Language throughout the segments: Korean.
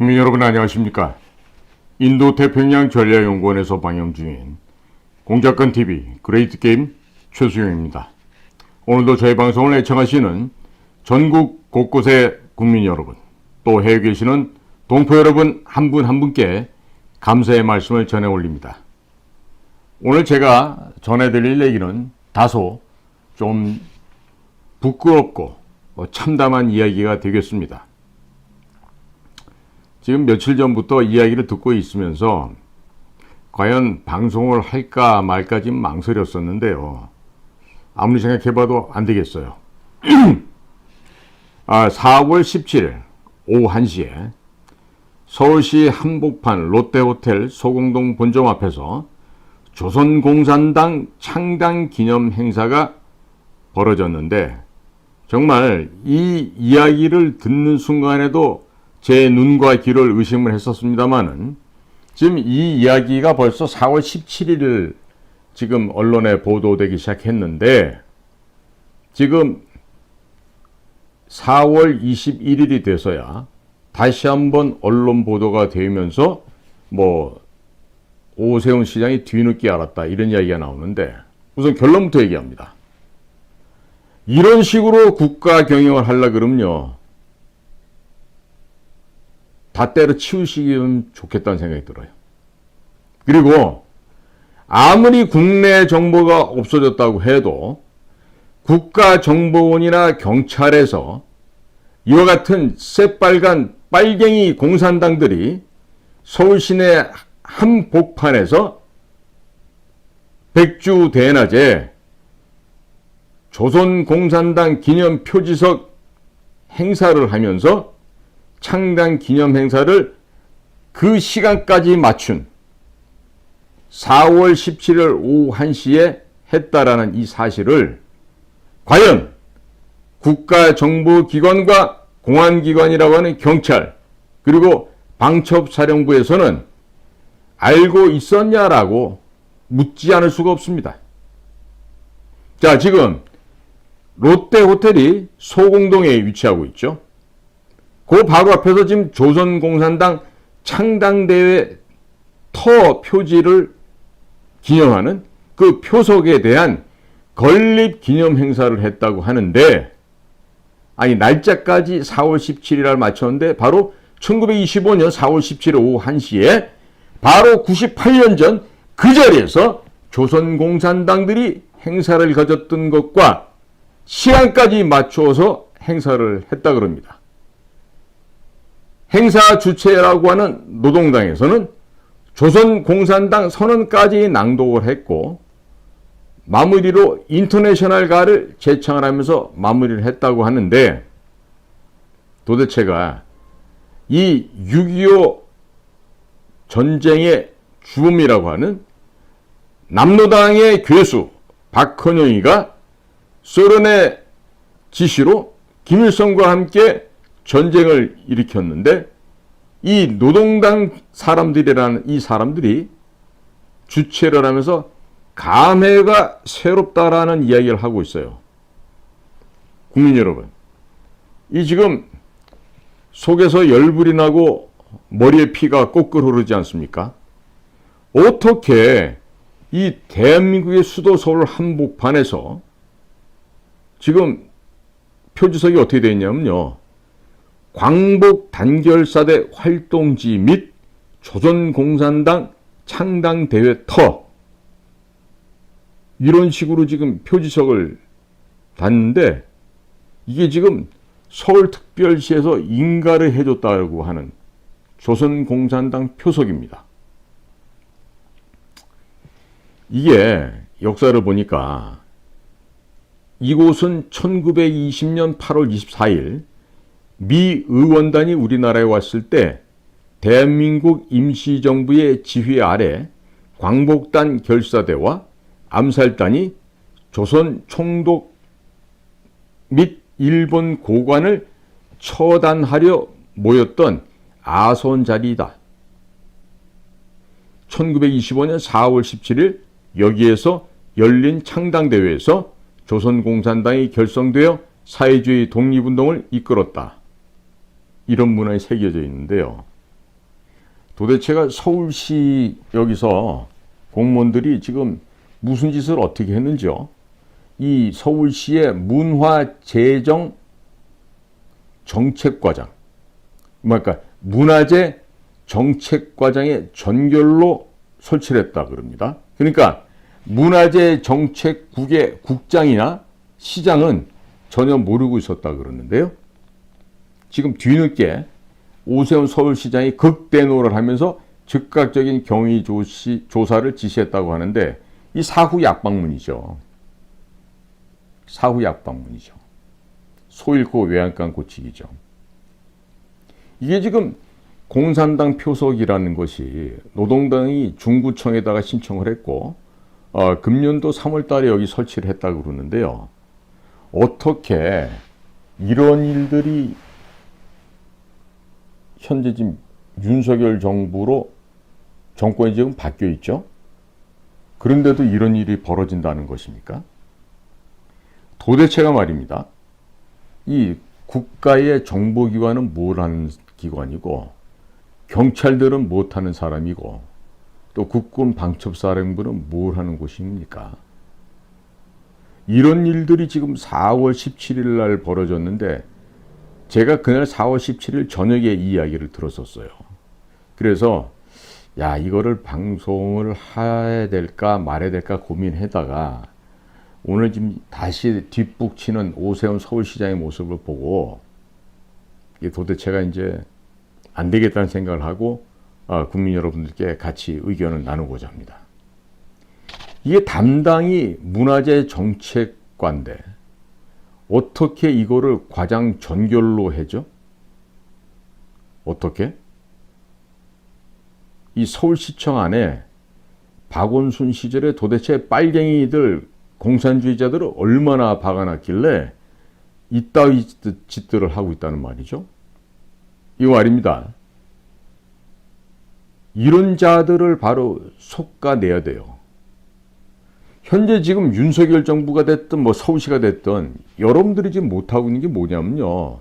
국민 여러분 안녕하십니까? 인도태평양 전략연구원에서 방영 중인 공작권TV 그레이트 게임 최수영입니다. 오늘도 저희 방송을 애청하시는 전국 곳곳의 국민 여러분, 또 해외에 계시는 동포 여러분 한 분 한 분께 감사의 말씀을 전해 올립니다. 오늘 제가 전해드릴 얘기는 다소 좀 부끄럽고 참담한 이야기가 되겠습니다. 지금 며칠 전부터 이야기를 듣고 있으면서 과연 방송을 할까 말까 지금 망설였었는데요. 아무리 생각해봐도 안 되겠어요. 4월 17일 오후 1시에 서울시 한복판 롯데호텔 소공동 본점 앞에서 조선공산당 창당 기념 행사가 벌어졌는데, 정말 이 이야기를 듣는 순간에도 제 눈과 귀를 의심을 했었습니다만은, 지금 이 이야기가 벌써 4월 17일 지금 언론에 보도되기 시작했는데, 지금 4월 21일이 돼서야 다시 한번 언론 보도가 되면서 오세훈 시장이 뒤늦게 알았다, 이런 이야기가 나오는데, 우선 결론부터 얘기합니다. 이런 식으로 국가 경영을 하려 그러면요, 다 때려치우시면 좋겠다는 생각이 들어요. 그리고 아무리 국내 정보가 없어졌다고 해도 국가정보원이나 경찰에서 이와 같은 새빨간 빨갱이 공산당들이 서울 시내 한복판에서 백주 대낮에 조선공산당 기념 표지석 행사를 하면서 창당 기념 행사를 그 시간까지 맞춘 4월 17일 오후 1시에 했다라는 이 사실을 과연 국가정보기관과 공안기관이라고 하는 경찰, 그리고 방첩사령부에서는 알고 있었냐라고 묻지 않을 수가 없습니다. 자, 지금 롯데호텔이 소공동에 위치하고 있죠. 그 바로 앞에서 지금 조선공산당 창당대회 터 표지를 기념하는 그 표석에 대한 건립 기념 행사를 했다고 하는데, 아니 날짜까지 4월 17일을 맞췄는데 바로 1925년 4월 17일 오후 1시에 바로 98년 전 그 자리에서 조선공산당들이 행사를 가졌던 것과 시간까지 맞추어서 행사를 했다 그럽니다. 행사 주체라고 하는 노동당에서는 조선공산당 선언까지 낭독을 했고, 마무리로 인터내셔널 가를 제창을 하면서 마무리를 했다고 하는데, 도대체가 이 6.25 전쟁의 주범이라고 하는 남로당의 괴수 박헌영이가 소련의 지시로 김일성과 함께 전쟁을 일으켰는데, 이 노동당 사람들이라는 이 사람들이 주체를 하면서 감회가 새롭다라는 이야기를 하고 있어요. 국민 여러분, 이 지금 속에서 열불이 나고 머리에 피가 꼴꼴 흐르지 않습니까? 어떻게 이 대한민국의 수도 서울 한복판에서 지금 표지석이 어떻게 되어 있냐면요, 광복 단결사대 활동지 및 조선공산당 창당대회 터, 이런 식으로 지금 표지석을 놨는데, 이게 지금 서울특별시에서 인가를 해줬다고 하는 조선공산당 표석입니다. 이게 역사를 보니까 이곳은 1920년 8월 24일 미 의원단이 우리나라에 왔을 때 대한민국 임시정부의 지휘 아래 광복단 결사대와 암살단이 조선 총독 및 일본 고관을 처단하려 모였던 아선 자리이다. 1925년 4월 17일 여기에서 열린 창당대회에서 조선공산당이 결성되어 사회주의 독립운동을 이끌었다. 이런 문항이 새겨져 있는데요. 도대체가 서울시 여기서 공무원들이 지금 무슨 짓을 어떻게 했는지요? 이 서울시의 문화재정 정책과장, 그러니까 문화재 정책과장의 전결로 설치를 했다 그럽니다. 그러니까 문화재 정책국의 국장이나 시장은 전혀 모르고 있었다 그러는데요. 지금 뒤늦게 오세훈 서울시장이 극대노를 하면서 즉각적인 경위 조사를 지시했다고 하는데 이 사후 약방문이죠. 사후 약방문이죠. 소 잃고 외양간 고치기죠. 이게 지금 공산당 표석이라는 것이 노동당이 중구청에다가 신청을 했고 금년도 3월 달에 여기 설치를 했다고 그러는데요. 어떻게 이런 일들이 현재 지금 윤석열 정부로 정권이 지금 바뀌어 있죠? 그런데도 이런 일이 벌어진다는 것입니까? 도대체가 말입니다. 이 국가의 정보기관은 뭘 하는 기관이고 경찰들은 못하는 사람이고 또 국군 방첩사령부는 뭘 하는 곳입니까? 이런 일들이 지금 4월 17일 날 벌어졌는데 제가 그날 4월 17일 저녁에 이 이야기를 들었었어요. 그래서 야, 이거를 방송을 해야 될까 말해야 될까 고민하다가 오늘 지금 다시 뒷북치는 오세훈 서울시장의 모습을 보고 이게 도대체가 이제 안 되겠다는 생각을 하고 국민 여러분들께 같이 의견을 나누고자 합니다. 이게 담당이 문화재 정책관인데 어떻게 이거를 과장 전결로 해죠? 어떻게? 이 서울시청 안에 박원순 시절에 도대체 빨갱이들, 공산주의자들을 얼마나 박아놨길래 이따위 짓들을 하고 있다는 말이죠. 이거 말입니다. 이런 자들을 바로 솎아내야 돼요. 현재 지금 윤석열 정부가 됐든 뭐 서울시가 됐든 여러분들이 지금 못하고 있는 게 뭐냐면요.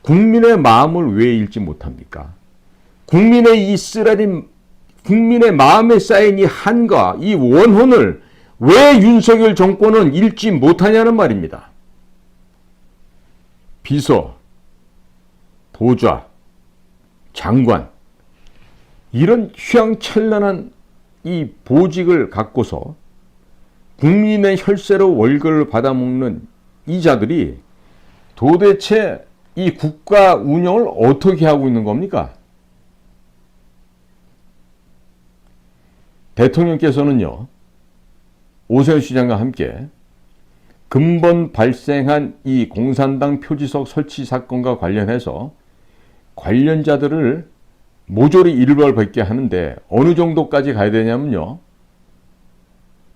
국민의 마음을 왜 읽지 못합니까? 국민의 이 쓰라린 국민의 마음에 쌓인 이 한과 이 원혼을 왜 윤석열 정권은 읽지 못하냐는 말입니다. 비서, 보좌, 장관 이런 휘황찬란한 이 보직을 갖고서 국민의 혈세로 월급을 받아먹는 이 자들이 도대체 이 국가 운영을 어떻게 하고 있는 겁니까? 대통령께서는요, 오세훈 시장과 함께 근본 발생한 이 공산당 표지석 설치 사건과 관련해서 관련자들을 모조리 일벌백계 하는데 어느 정도까지 가야 되냐면요.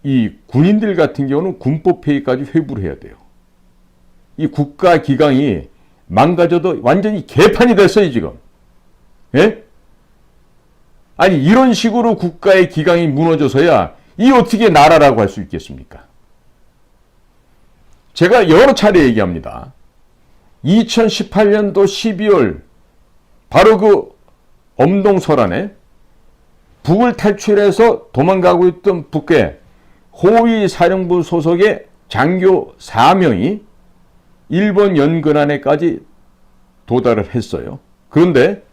이 군인들 같은 경우는 군법회의까지 회부를 해야 돼요. 이 국가기강이 망가져도 완전히 개판이 됐어요, 지금. 예? 아니, 이런 식으로 국가의 기강이 무너져서야 이 어떻게 나라라고 할 수 있겠습니까? 제가 여러 차례 얘기합니다. 2018년도 12월 바로 그 엄동설안에 북을 탈출해서 도망가고 있던 북괴 호위사령부 소속의 장교 4명이 일본 연근안에까지 도달을 했어요. 그런데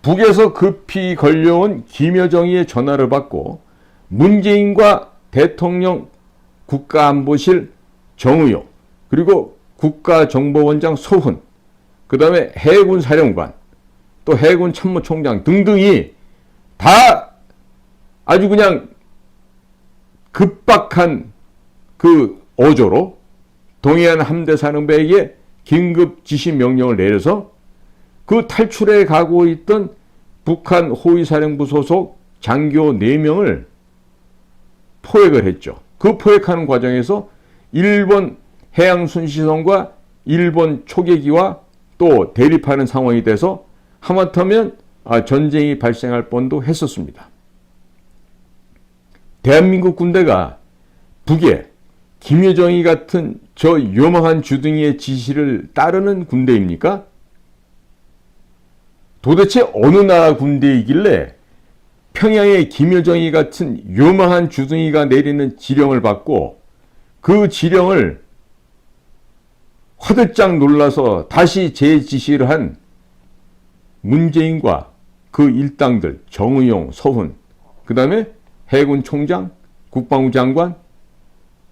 북에서 급히 걸려온 김여정의 전화를 받고 문재인과 대통령 국가안보실 정의용 그리고 국가정보원장 소훈 그 다음에 해군사령관 또 해군참모총장 등등이 다 아주 그냥 급박한 그 어조로 동해안 함대사령부에게 긴급 지시 명령을 내려서 그 탈출해 가고 있던 북한 호위사령부 소속 장교 4명을 포획을 했죠. 그 포획하는 과정에서 일본 해양순시선과 일본 초계기와 또 대립하는 상황이 돼서 하마터면 전쟁이 발생할 뻔도 했었습니다. 대한민국 군대가 북에 김여정이 같은 저 요망한 주둥이의 지시를 따르는 군대입니까? 도대체 어느 나라 군대이길래 평양의 김여정이 같은 요망한 주둥이가 내리는 지령을 받고 그 지령을 화들짝 놀라서 다시 재지시를 한 문재인과 그 일당들, 정의용, 서훈, 그 다음에 해군 총장, 국방부 장관,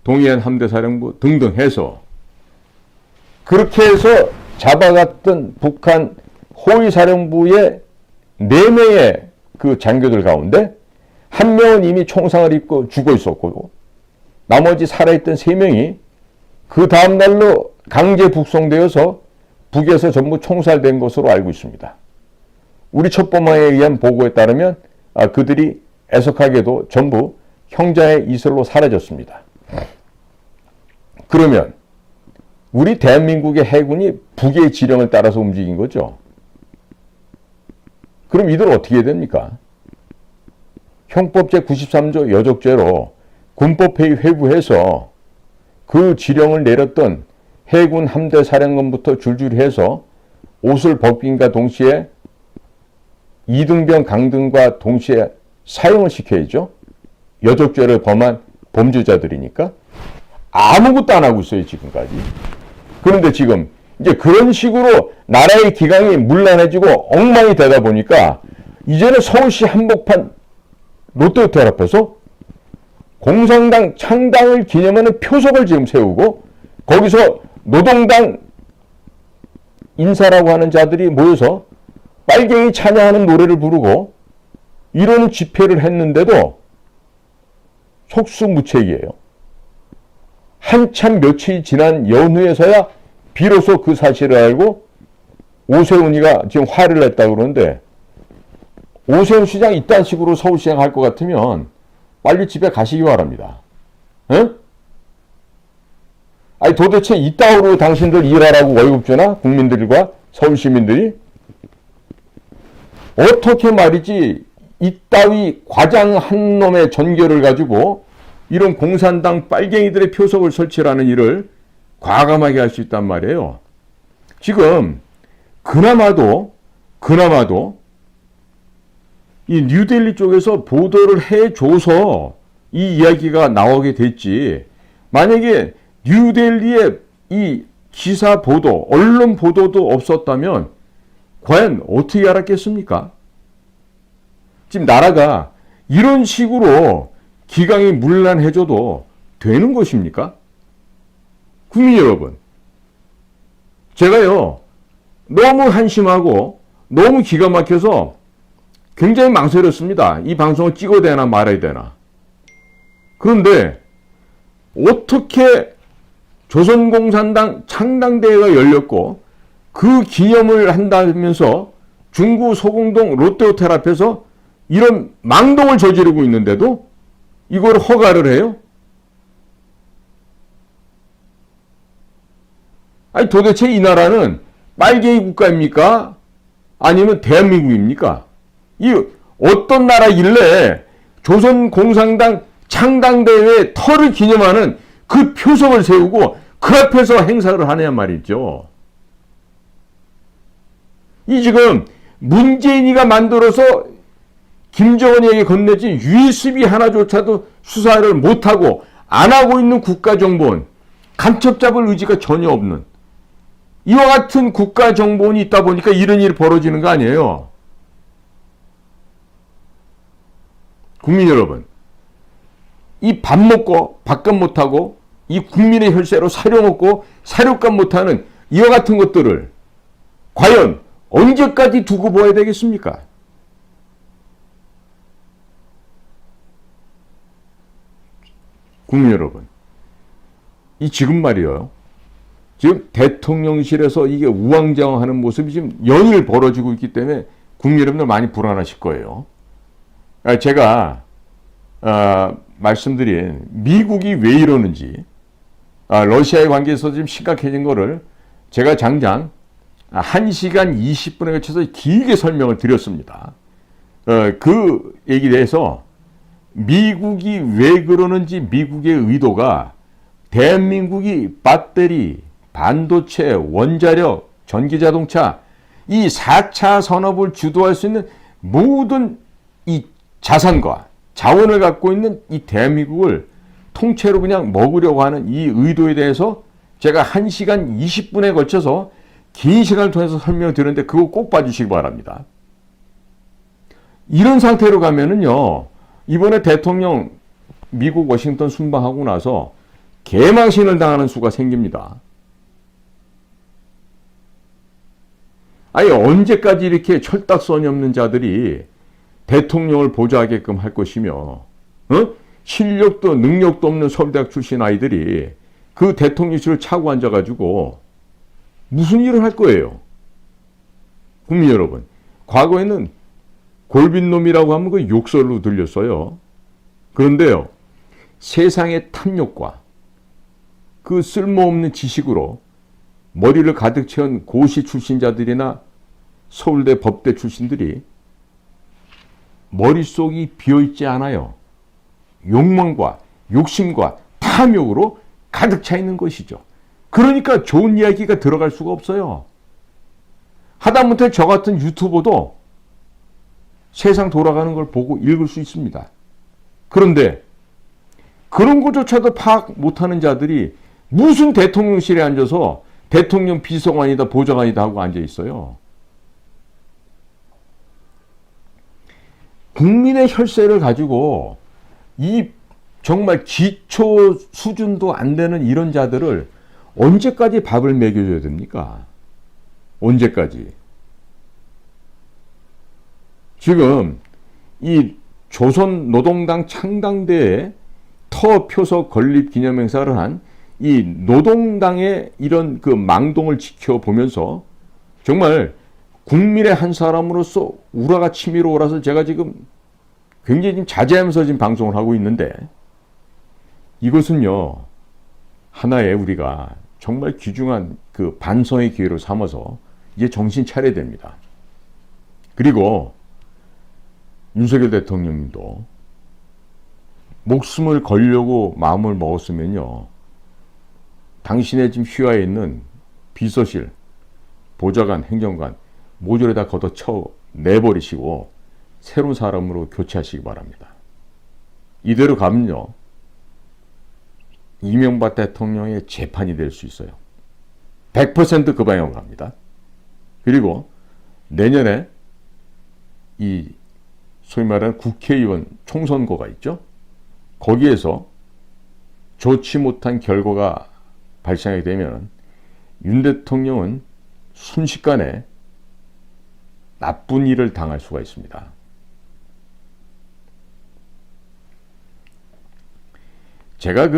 동해안 함대사령부 등등 해서 그렇게 해서 잡아갔던 북한 호위사령부의 4명의 그 장교들 가운데 1명은 이미 총상을 입고 죽어 있었고 나머지 살아있던 3명이 그 다음날로 강제 북송되어서 북에서 전부 총살된 것으로 알고 있습니다. 우리 첩보망에 의한 보고에 따르면 그들이 애석하게도 전부 형장의 이슬로 사라졌습니다. 그러면 우리 대한민국의 해군이 북의 지령을 따라서 움직인 거죠. 그럼 이들 어떻게 해야 됩니까? 형법 제93조 여적죄로 군법회의 회부해서 그 지령을 내렸던 해군 함대 사령관부터 줄줄이 해서 옷을 벗긴과 동시에 이등병 강등과 동시에 사형을 시켜야죠. 여적죄를 범한 범죄자들이니까. 아무것도 안 하고 있어요, 지금까지. 그런데 지금 이제 그런 식으로 나라의 기강이 문란해지고 엉망이 되다 보니까 이제는 서울시 한복판 롯데호텔 앞에서 공산당 창당을 기념하는 표석을 지금 세우고 거기서 노동당 인사라고 하는 자들이 모여서 빨갱이 찬양하는 노래를 부르고 이런 집회를 했는데도 속수무책이에요. 한참 며칠 지난 연후에서야 비로소 그 사실을 알고 오세훈이가 지금 화를 냈다고 그러는데 오세훈 시장 이딴 식으로 서울시장 할 것 같으면 빨리 집에 가시기 바랍니다. 응? 아니 도대체 이따위로 당신들 일하라고 월급 주나? 국민들과 서울시민들이? 어떻게 말이지 이따위 과장 한 놈의 전결을 가지고 이런 공산당 빨갱이들의 표석을 설치라는 일을 과감하게 할 수 있단 말이에요. 지금 그나마도 이 뉴델리 쪽에서 보도를 해줘서 이 이야기가 나오게 됐지. 만약에 뉴델리에 이 기사 보도, 언론 보도도 없었다면 과연 어떻게 알았겠습니까? 지금 나라가 이런 식으로 기강이 문란해져도 되는 것입니까? 국민 여러분, 제가요 너무 한심하고 너무 기가 막혀서 굉장히 망설였습니다. 이 방송을 찍어야 되나 말아야 되나. 그런데 어떻게 조선공산당 창당대회가 열렸고 그 기념을 한다면서 중구 소공동 롯데호텔 앞에서 이런 망동을 저지르고 있는데도 이걸 허가를 해요? 아니 도대체 이 나라는 빨갱이 국가입니까? 아니면 대한민국입니까? 이 어떤 나라길래 조선공산당 창당대회 터를 기념하는 그 표석을 세우고 그 앞에서 행사를 하냐 말이죠. 이 지금 문재인이가 만들어서 김정은에게 건네진 USB 하나조차도 수사를 못하고 안 하고 있는 국가정보원, 간첩 잡을 의지가 전혀 없는 이와 같은 국가정보원이 있다 보니까 이런 일이 벌어지는 거 아니에요. 국민 여러분, 이 밥 먹고 밥값 못하고 이 국민의 혈세로 사료 먹고 사료값 못하는 이와 같은 것들을 과연 언제까지 두고 보아야 되겠습니까? 국민 여러분, 이 지금 말이에요. 지금 대통령실에서 이게 우왕좌왕하는 모습이 지금 연일 벌어지고 있기 때문에 국민 여러분들 많이 불안하실 거예요. 제가 말씀드린 미국이 왜 이러는지 러시아의 관계에서 지금 심각해진 거를 제가 장장 1시간 20분에 걸쳐서 길게 설명을 드렸습니다. 그 얘기에 대해서 미국이 왜 그러는지 미국의 의도가 대한민국이 배터리, 반도체, 원자력, 전기자동차 이 4차 산업을 주도할 수 있는 모든 이 자산과 자원을 갖고 있는 이 대한민국을 통째로 그냥 먹으려고 하는 이 의도에 대해서 제가 1시간 20분에 걸쳐서 긴 시간을 통해서 설명을 드렸는데 그거 꼭 봐주시기 바랍니다. 이런 상태로 가면은요, 이번에 대통령 미국 워싱턴 순방하고 나서 개망신을 당하는 수가 생깁니다. 아니, 언제까지 이렇게 철딱선이 없는 자들이 대통령을 보좌하게끔 할 것이며, 실력도 능력도 없는 서울대학 출신 아이들이 그 대통령실을 차고 앉아가지고 무슨 일을 할 거예요? 국민 여러분, 과거에는 골빈놈이라고 하면 그 욕설로 들렸어요. 그런데요, 세상의 탐욕과 그 쓸모없는 지식으로 머리를 가득 채운 고시 출신자들이나 서울대 법대 출신들이 머릿속이 비어있지 않아요. 욕망과 욕심과 탐욕으로 가득 차 있는 것이죠. 그러니까 좋은 이야기가 들어갈 수가 없어요. 하다못해 저 같은 유튜버도 세상 돌아가는 걸 보고 읽을 수 있습니다. 그런데 그런 것조차도 파악 못하는 자들이 무슨 대통령실에 앉아서 대통령 비서관이다 보좌관이다 하고 앉아 있어요. 국민의 혈세를 가지고 이 정말 기초 수준도 안 되는 이런 자들을 언제까지 밥을 먹여줘야 됩니까? 언제까지? 지금 이 조선노동당 창당대에 터표석 건립 기념행사를 한 이 노동당의 이런 그 망동을 지켜보면서 정말 국민의 한 사람으로서 우라가 치밀어 오라서 제가 지금 굉장히 지금 자제하면서 지금 방송을 하고 있는데, 이것은요, 하나의 우리가 정말 귀중한 그 반성의 기회로 삼아서 이제 정신 차려야 됩니다. 그리고 윤석열 대통령님도 목숨을 걸려고 마음을 먹었으면요, 당신의 지금 휘하에 있는 비서실, 보좌관, 행정관 모조리 다 걷어쳐 내버리시고 새로운 사람으로 교체하시기 바랍니다. 이대로 가면요, 이명박 대통령의 재판이 될 수 있어요. 100% 그 방향으로 갑니다. 그리고 내년에 이 소위 말하는 국회의원 총선거가 있죠. 거기에서 좋지 못한 결과가 발생하게 되면 윤 대통령은 순식간에 나쁜 일을 당할 수가 있습니다. 제가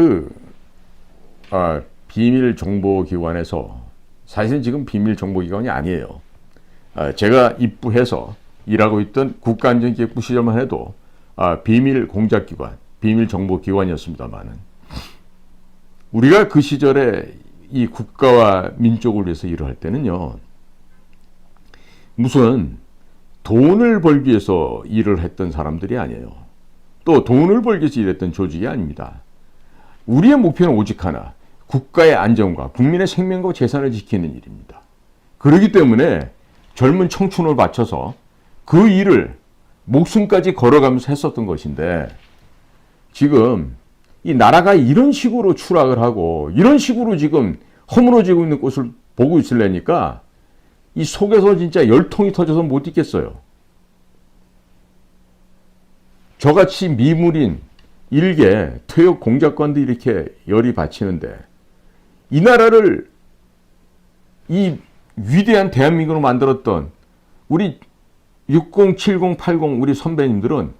비밀정보기관에서, 사실은 지금 비밀정보기관이 아니에요. 제가 입부해서 일하고 있던 국가안전기획부 시절만 해도 비밀공작기관, 비밀정보기관이었습니다만은, 우리가 그 시절에 이 국가와 민족을 위해서 일을 할 때는요, 무슨 돈을 벌기 위해서 일을 했던 사람들이 아니에요. 또 돈을 벌기 위해서 일했던 조직이 아닙니다. 우리의 목표는 오직 하나, 국가의 안전과 국민의 생명과 재산을 지키는 일입니다. 그렇기 때문에 젊은 청춘을 바쳐서 그 일을 목숨까지 걸어가면서 했었던 것인데, 지금 이 나라가 이런 식으로 추락을 하고 이런 식으로 지금 허물어지고 있는 것을 보고 있으려니까 이 속에서 진짜 열통이 터져서 못 있겠어요. 저같이 미물인 일개 퇴역 공작관도 이렇게 열이 받치는데, 이 나라를 이 위대한 대한민국으로 만들었던 우리 60, 70, 80 우리 선배님들은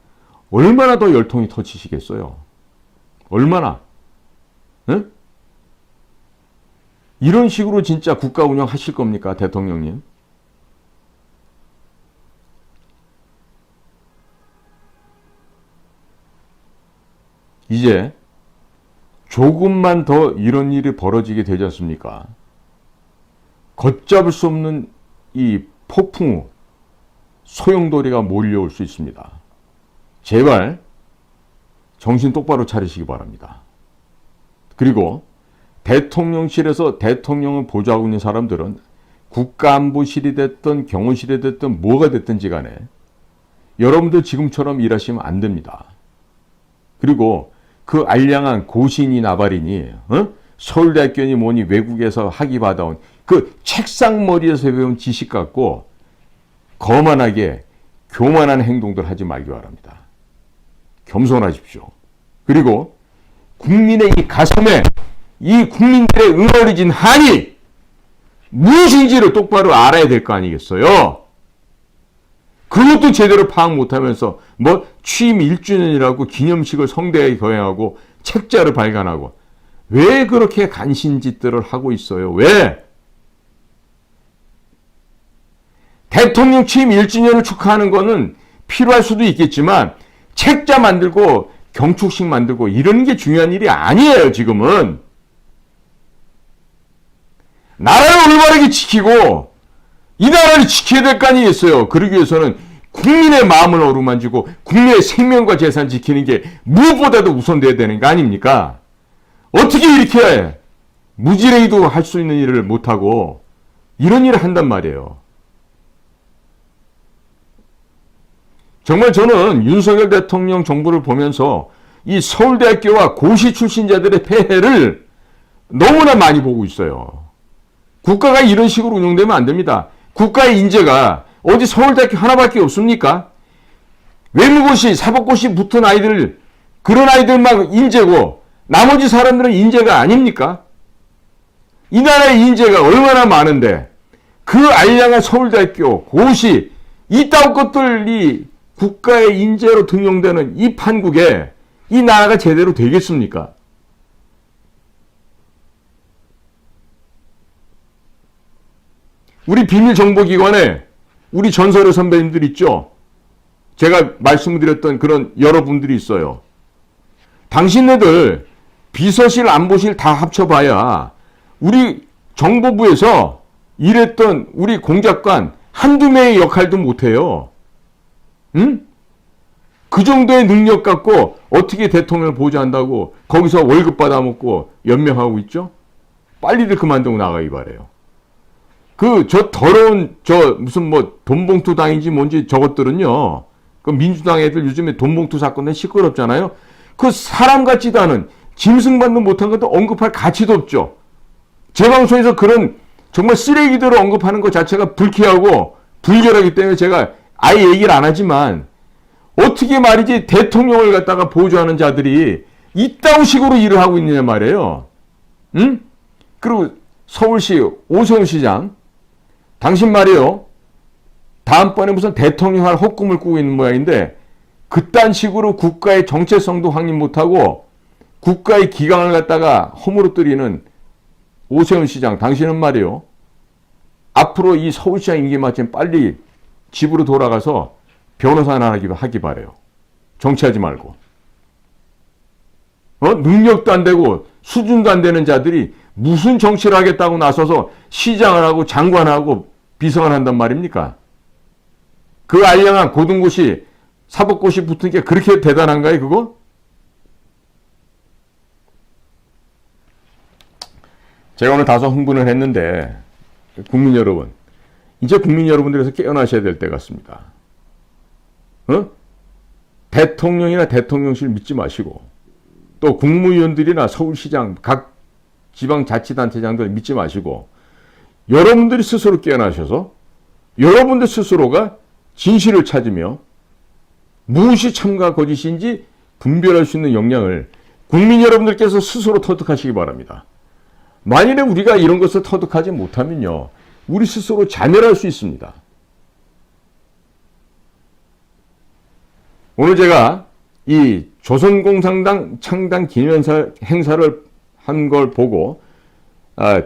얼마나 더 열통이 터지시겠어요? 얼마나? 네? 이런 식으로 진짜 국가 운영하실 겁니까, 대통령님? 이제 조금만 더 이런 일이 벌어지게 되지 않습니까? 걷잡을 수 없는 이 폭풍우, 소용돌이가 몰려올 수 있습니다. 제발 정신 똑바로 차리시기 바랍니다. 그리고 대통령실에서 대통령을 보좌하고 있는 사람들은 국가안보실이 됐든 경호실이 됐든 뭐가 됐든지 간에 여러분들 지금처럼 일하시면 안 됩니다. 그리고 그 알량한 고신이 나발이니 서울대학교니 뭐니 외국에서 학위 받아온 그 책상머리에서 배운 지식 갖고 거만하게 교만한 행동들 하지 말기 바랍니다. 겸손하십시오. 그리고 국민의 이 가슴에 이 국민들의 응어리진 한이 무엇인지를 똑바로 알아야 될 거 아니겠어요? 그것도 제대로 파악 못하면서 뭐 취임 1주년이라고 기념식을 성대하게 거행하고 책자를 발간하고 왜 그렇게 간신짓들을 하고 있어요? 왜? 대통령 취임 1주년을 축하하는 거는 필요할 수도 있겠지만 책자 만들고 경축식 만들고 이러는 게 중요한 일이 아니에요. 지금은. 나라를 올바르게 지키고 이 나라를 지켜야 될 거 아니겠어요. 그러기 위해서는 국민의 마음을 어루만지고 국민의 생명과 재산 지키는 게 무엇보다도 우선돼야 되는 거 아닙니까? 어떻게 이렇게 무지랭이도 할 수 있는 일을 못하고 이런 일을 한단 말이에요. 정말 저는 윤석열 대통령 정부를 보면서 이 서울대학교와 고시 출신자들의 폐해를 너무나 많이 보고 있어요. 국가가 이런 식으로 운영되면 안 됩니다. 국가의 인재가 어디 서울대학교 하나밖에 없습니까? 외무고시, 사법고시 붙은 아이들, 그런 아이들만 인재고 나머지 사람들은 인재가 아닙니까? 이 나라의 인재가 얼마나 많은데 그 알량한 서울대학교, 고시, 이따위 것들이 국가의 인재로 등용되는 이 판국에 이 나라가 제대로 되겠습니까? 우리 비밀정보기관에 우리 전설의 선배님들 있죠? 제가 말씀드렸던 그런 여러분들이 있어요. 당신네들 비서실, 안보실 다 합쳐봐야 우리 정보부에서 일했던 우리 공작관 한두 명의 역할도 못해요. 응? 그 정도의 능력 갖고 어떻게 대통령을 보좌한다고 거기서 월급 받아먹고 연명하고 있죠? 빨리들 그만두고 나가기 바래요. 저 더러운 무슨 뭐 돈봉투 당인지 뭔지 저것들은요. 그 민주당 애들 요즘에 돈봉투 사건에 시끄럽잖아요. 그 사람 같지도 않은 짐승만도 못한 것도 언급할 가치도 없죠. 제 방송에서 그런 정말 쓰레기들을 언급하는 것 자체가 불쾌하고 불결하기 때문에 제가 아예 얘기를 안 하지만 어떻게 말이지 대통령을 갖다가 보조하는 자들이 이따위 식으로 일을 하고 있느냐 말이에요. 응? 그리고 서울시 오세훈 시장 당신 말이에요. 다음번에 무슨 대통령 할 헛꿈을 꾸고 있는 모양인데 그딴 식으로 국가의 정체성도 확립 못하고 국가의 기강을 갖다가 허물어뜨리는 오세훈 시장 당신은 말이에요. 앞으로 이 서울시장 임기 마치면 빨리 집으로 돌아가서 변호사나 하기 바래요. 정치하지 말고. 능력도 안 되고 수준도 안 되는 자들이 무슨 정치를 하겠다고 나서서 시장을 하고 장관하고 비서관 한단 말입니까? 그 알량한 고등고시, 사법고시 붙은 게 그렇게 대단한가요, 그거? 제가 오늘 다소 흥분을 했는데 국민 여러분, 이제 국민 여러분들에서 깨어나셔야 될 때 같습니다. 대통령이나 대통령실 믿지 마시고 또 국무위원들이나 서울시장, 각 지방자치단체장들 믿지 마시고 여러분들이 스스로 깨어나셔서 여러분들 스스로가 진실을 찾으며 무엇이 참과 거짓인지 분별할 수 있는 역량을 국민 여러분들께서 스스로 터득하시기 바랍니다. 만일에 우리가 이런 것을 터득하지 못하면요, 우리 스스로 자멸할 수 있습니다. 오늘 제가 이 조선공산당 창당 기념 행사를 한 걸 보고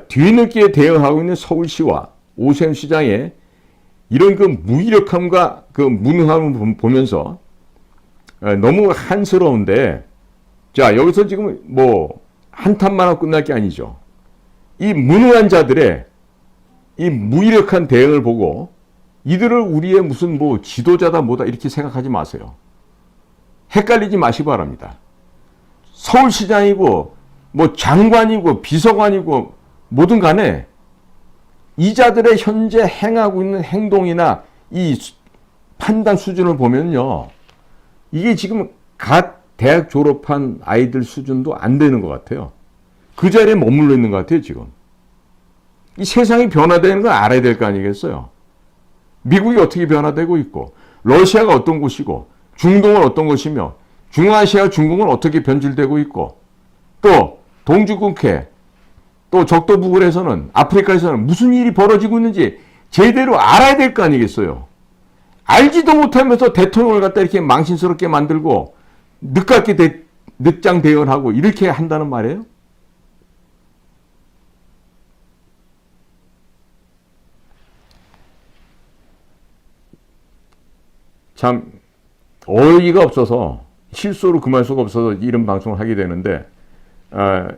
뒤늦게 대응하고 있는 서울시와 오세훈 시장의 이런 그 무기력함과 그 무능함을 보면서 너무 한스러운데, 자, 여기서 지금 뭐 한탄만 하고 끝날 게 아니죠. 이 무능한 자들의 이 무기력한 대응을 보고 이들을 우리의 무슨 뭐 지도자다 뭐다 이렇게 생각하지 마세요. 헷갈리지 마시기 바랍니다. 서울시장이고 뭐 장관이고 비서관이고 뭐든 간에 이 자들의 현재 행하고 있는 행동이나 이 판단 수준을 보면요. 이게 지금 갓 대학 졸업한 아이들 수준도 안 되는 것 같아요. 그 자리에 머물러 있는 것 같아요, 지금. 이 세상이 변화되는 걸 알아야 될 거 아니겠어요? 미국이 어떻게 변화되고 있고, 러시아가 어떤 곳이고, 중동은 어떤 것이며, 중아시아, 중국은 어떻게 변질되고 있고, 또 동주국해, 또 적도부근에서는, 아프리카에서는 무슨 일이 벌어지고 있는지 제대로 알아야 될 거 아니겠어요? 알지도 못하면서 대통령을 갖다 이렇게 망신스럽게 만들고 늦깎이 늦장 대응하고 이렇게 한다는 말이에요? 참 어이가 없어서 실수로 금할 수가 없어서 이런 방송을 하게 되는데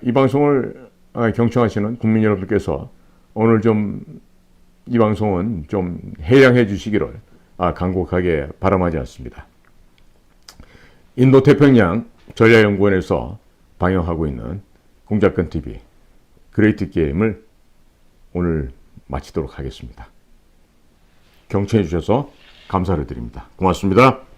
이 방송을 경청하시는 국민 여러분께서 오늘 좀 이 방송은 좀 해양해 주시기를 간곡하게 바람하지 않습니다. 인도 태평양 전략연구원에서 방영하고 있는 공작근 TV 그레이트 게임을 오늘 마치도록 하겠습니다. 경청해 주셔서 감사를 드립니다. 고맙습니다.